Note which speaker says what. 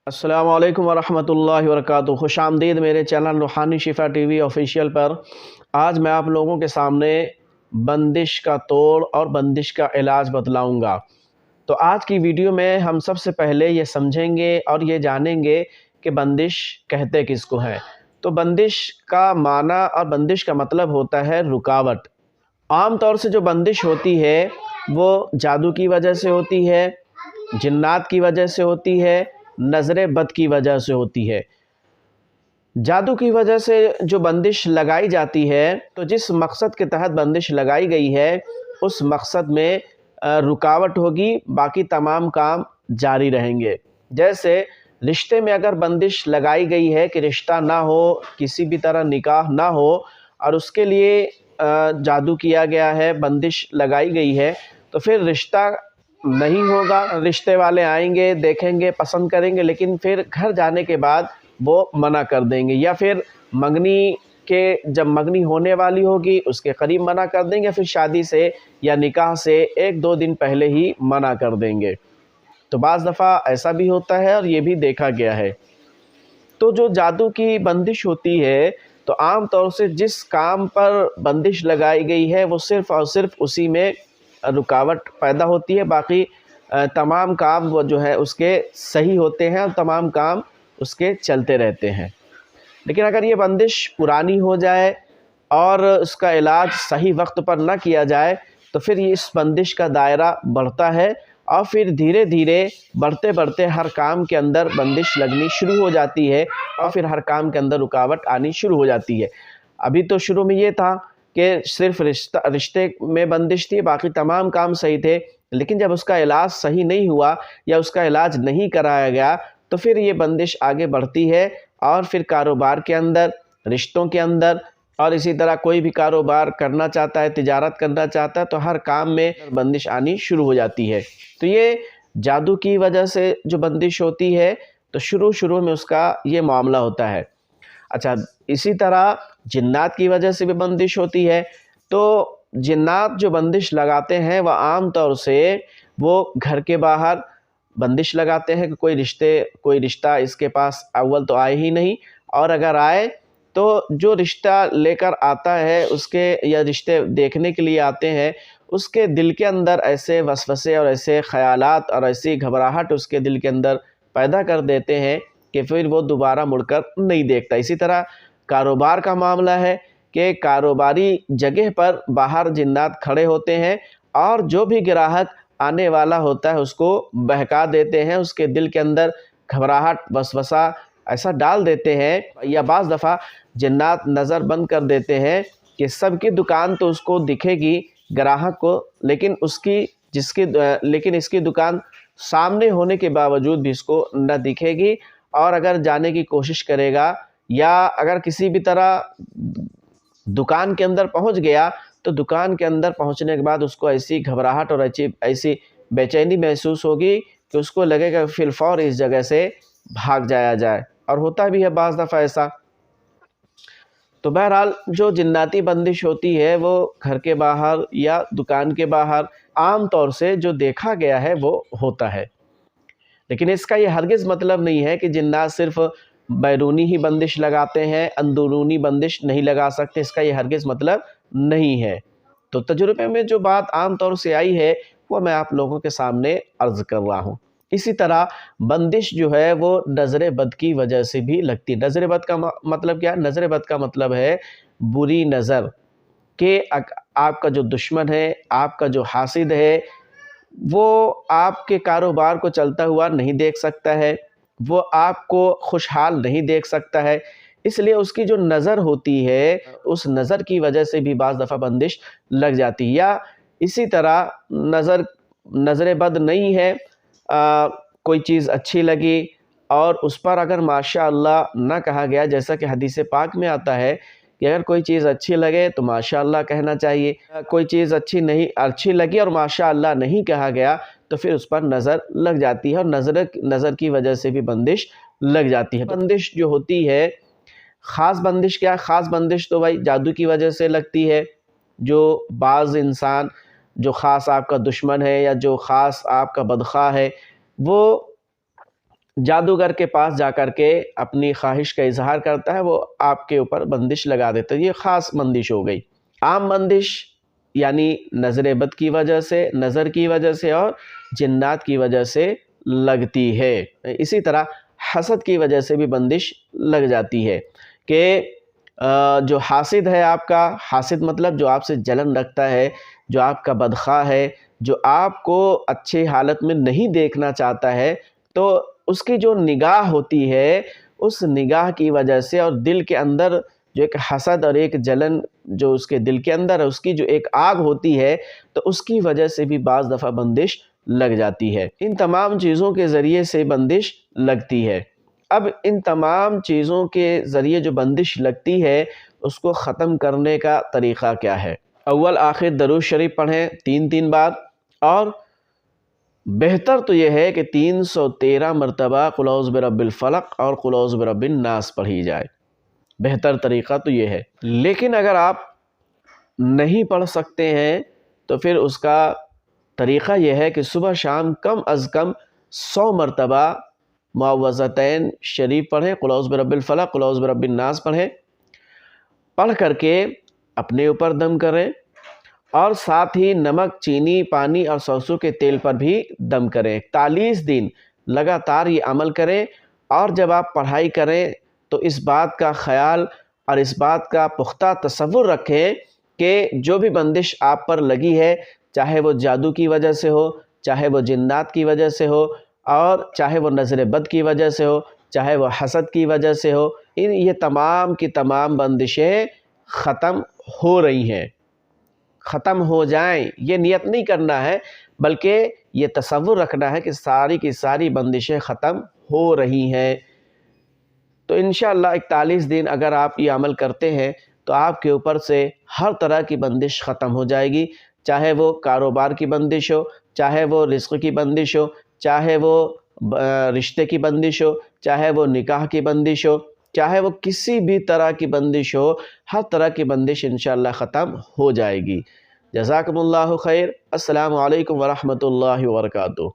Speaker 1: अस्सलाम वालेकुम वरहमतुल्लाहि वबरकातुहू। खुश आमदीद मेरे चैनल रूहानी शिफा टीवी ऑफिशियल पर। आज मैं आप लोगों के सामने बंदिश का तोड़ और बंदिश का इलाज बतलाऊंगा। तो आज की वीडियो में हम सबसे पहले ये समझेंगे और ये जानेंगे कि बंदिश कहते किसको हैं। तो बंदिश का माना और बंदिश का मतलब होता है रुकावट। आम तौर से जो बंदिश होती है वो जादू की वजह से होती है, जिन्नात की वजह से होती है, नज़र बद की वजह से होती है। जादू की वजह से जो बंदिश लगाई जाती है, तो जिस मकसद के तहत बंदिश लगाई गई है उस मकसद में रुकावट होगी, बाकी तमाम काम जारी रहेंगे। जैसे रिश्ते में अगर बंदिश लगाई गई है कि रिश्ता ना हो, किसी भी तरह निकाह ना हो, और उसके लिए जादू किया गया है, बंदिश लगाई गई है, तो फिर रिश्ता नहीं होगा। रिश्ते वाले आएंगे, देखेंगे, पसंद करेंगे, लेकिन फिर घर जाने के बाद वो मना कर देंगे, या फिर मंगनी के जब मंगनी होने वाली होगी उसके करीब मना कर देंगे, फिर शादी से या निकाह से 1-2 दिन पहले ही मना कर देंगे। तो बाज़ दफ़ा ऐसा भी होता है और ये भी देखा गया है। तो जो जादू की बंदिश होती है, तो आम तौर से जिस काम पर बंदिश लगाई गई है वो सिर्फ़ और सिर्फ उसी में रुकावट पैदा होती है, बाकी तमाम काम वो जो है उसके सही होते हैं और तमाम काम उसके चलते रहते हैं। लेकिन अगर ये बंदिश पुरानी हो जाए और उसका इलाज सही वक्त पर ना किया जाए, तो फिर ये इस बंदिश का दायरा बढ़ता है और फिर धीरे धीरे बढ़ते बढ़ते हर काम के अंदर बंदिश लगनी शुरू हो जाती है और फिर हर काम के अंदर रुकावट आनी शुरू हो जाती है। अभी तो शुरू में ये था कि सिर्फ रिश्ते में बंदिश थी, बाकी तमाम काम सही थे, लेकिन जब उसका इलाज सही नहीं हुआ या उसका इलाज नहीं कराया गया, तो फिर ये बंदिश आगे बढ़ती है और फिर कारोबार के अंदर, रिश्तों के अंदर, और इसी तरह कोई भी कारोबार करना चाहता है, तिजारत करना चाहता है, तो हर काम में बंदिश आनी शुरू हो जाती है। तो ये जादू की वजह से जो बंदिश होती है, तो शुरू में उसका ये मामला होता है। अच्छा, इसी तरह जिन्नात की वजह से भी बंदिश होती है। तो जिन्नात जो बंदिश लगाते हैं वह आम तौर से वो घर के बाहर बंदिश लगाते हैं कि कोई रिश्ता इसके पास अव्वल तो आए ही नहीं, और अगर आए तो जो रिश्ता लेकर आता है उसके, या रिश्ते देखने के लिए आते हैं, उसके दिल के अंदर ऐसे वसवसे और ऐसे ख़यालात और ऐसी घबराहट उसके दिल के अंदर पैदा कर देते हैं कि फिर वो दोबारा मुड़कर नहीं देखता। इसी तरह कारोबार का मामला है कि कारोबारी जगह पर बाहर जिन्नात खड़े होते हैं और जो भी ग्राहक आने वाला होता है उसको बहका देते हैं, उसके दिल के अंदर घबराहट, वसवसा ऐसा डाल देते हैं, या बाज़ दफ़ा जिन्नात नज़र बंद कर देते हैं कि सबकी दुकान तो उसको दिखेगी ग्राहक को, लेकिन इसकी दुकान सामने होने के बावजूद भी इसको न दिखेगी, और अगर जाने की कोशिश करेगा या अगर किसी भी तरह दुकान के अंदर पहुंच गया, तो दुकान के अंदर पहुंचने के बाद उसको ऐसी घबराहट और ऐसी बेचैनी महसूस होगी कि उसको लगेगा फिर फौर इस जगह से भाग जाया जाए, और होता भी है बाज़ दफ़ा ऐसा। तो बहरहाल जो जिन्नाती बंदिश होती है वो घर के बाहर या दुकान के बाहर आम तौर से जो देखा गया है वो होता है। लेकिन इसका ये हरगिज़ मतलब नहीं है कि जिन्नात सिर्फ़ बैरूनी ही बंदिश लगाते हैं, अंदरूनी बंदिश नहीं लगा सकते, इसका ये हरगिज़ मतलब नहीं है। तो तजुर्बे में जो बात आम तौर से आई है वो मैं आप लोगों के सामने अर्ज़ कर रहा हूँ। इसी तरह बंदिश जो है वो नज़र बद की वजह से भी लगती है। नज़र बद का मतलब क्या है? नज़र बद का मतलब है बुरी नज़र, कि आपका जो दुश्मन है, आपका जो हासिद है, वो आपके कारोबार को चलता हुआ नहीं देख सकता है, वो आपको खुशहाल नहीं देख सकता है, इसलिए उसकी जो नज़र होती है उस नज़र की वजह से भी बाज़ दफ़ा बंदिश लग जाती है। या इसी तरह नज़र बद नहीं है, कोई चीज़ अच्छी लगी और उस पर अगर माशाअल्लाह ना कहा गया, जैसा कि हदीस पाक में आता है कि अगर कोई चीज़ अच्छी लगे तो माशाअल्लाह कहना चाहिए, कोई चीज़ अच्छी लगी और माशाअल्लाह नहीं कहा गया तो फिर उस पर नज़र लग जाती है, और नज़र की वजह से भी बंदिश लग जाती है। बंदिश जो होती है, ख़ास बंदिश क्या है? ख़ास बंदिश तो भाई जादू की वजह से लगती है। जो बाज़ इंसान जो ख़ास आपका दुश्मन है या जो ख़ास आपका बदख़्वाह है, वो جادوگر کے پاس جا کر کے اپنی خواہش کا اظہار کرتا ہے، وہ آپ کے اوپر بندش لگا دیتا ہے۔ یہ خاص بندش ہو گئی۔ عام بندش یعنی نظر بد کی وجہ سے، نظر کی وجہ سے اور جنات کی وجہ سے لگتی ہے۔ اسی طرح حسد کی وجہ سے بھی بندش لگ جاتی ہے کہ جو حاسد ہے آپ کا، حاسد مطلب جو آپ سے جلن رکھتا ہے، جو آپ کا بدخواہ ہے، جو آپ کو اچھے حالت میں نہیں دیکھنا چاہتا ہے، تو اس کی جو نگاہ ہوتی ہے، اس نگاہ کی وجہ سے اور دل کے اندر جو ایک حسد اور ایک جلن جو اس کے دل کے اندر ہے، اس کی جو ایک آگ ہوتی ہے، تو اس کی وجہ سے بھی بعض دفعہ بندش لگ جاتی ہے۔ ان تمام چیزوں کے ذریعے سے بندش لگتی ہے۔ اب ان تمام چیزوں کے ذریعے جو بندش لگتی ہے، اس کو ختم کرنے کا طریقہ کیا ہے؟ اول آخر درود شریف پڑھیں 3 بار، اور بہتر تو یہ ہے کہ 313 مرتبہ قل اعوذ برب الفلق اور قل اعوذ برب الناس پڑھی جائے۔ بہتر طریقہ تو یہ ہے۔ لیکن اگر آپ نہیں پڑھ سکتے ہیں تو پھر اس کا طریقہ یہ ہے کہ صبح شام کم از کم 100 مرتبہ معوذتین شریف پڑھیں، قل اعوذ برب الفلق، قل اعوذ برب الناس پڑھیں، پڑھ کر کے اپنے اوپر دم کریں، اور ساتھ ہی نمک، چینی، پانی اور سرسوں کے تیل پر بھی دم کریں۔ 41 دن لگاتار یہ عمل کریں، اور جب آپ پڑھائی کریں تو اس بات کا خیال اور اس بات کا پختہ تصور رکھیں کہ جو بھی بندش آپ پر لگی ہے، چاہے وہ جادو کی وجہ سے ہو، چاہے وہ جنات کی وجہ سے ہو، اور چاہے وہ نظر بد کی وجہ سے ہو، چاہے وہ حسد کی وجہ سے ہو، یہ تمام کی تمام بندشیں ختم ہو رہی ہیں، ختم ہو جائیں۔ یہ نیت نہیں کرنا ہے، بلکہ یہ تصور رکھنا ہے کہ ساری کی ساری بندشیں ختم ہو رہی ہیں۔ تو انشاءاللہ 41 دن اگر آپ یہ عمل کرتے ہیں تو آپ کے اوپر سے ہر طرح کی بندش ختم ہو جائے گی، چاہے وہ کاروبار کی بندش ہو، چاہے وہ رزق کی بندش ہو، چاہے وہ رشتے کی بندش ہو، چاہے وہ نکاح کی بندش ہو، چاہے وہ کسی بھی طرح کی بندش ہو، ہر طرح کی بندش انشاءاللہ ختم ہو جائے گی۔ جزاکم اللہ خیر۔ السلام علیکم ورحمۃ اللہ وبرکاتہ۔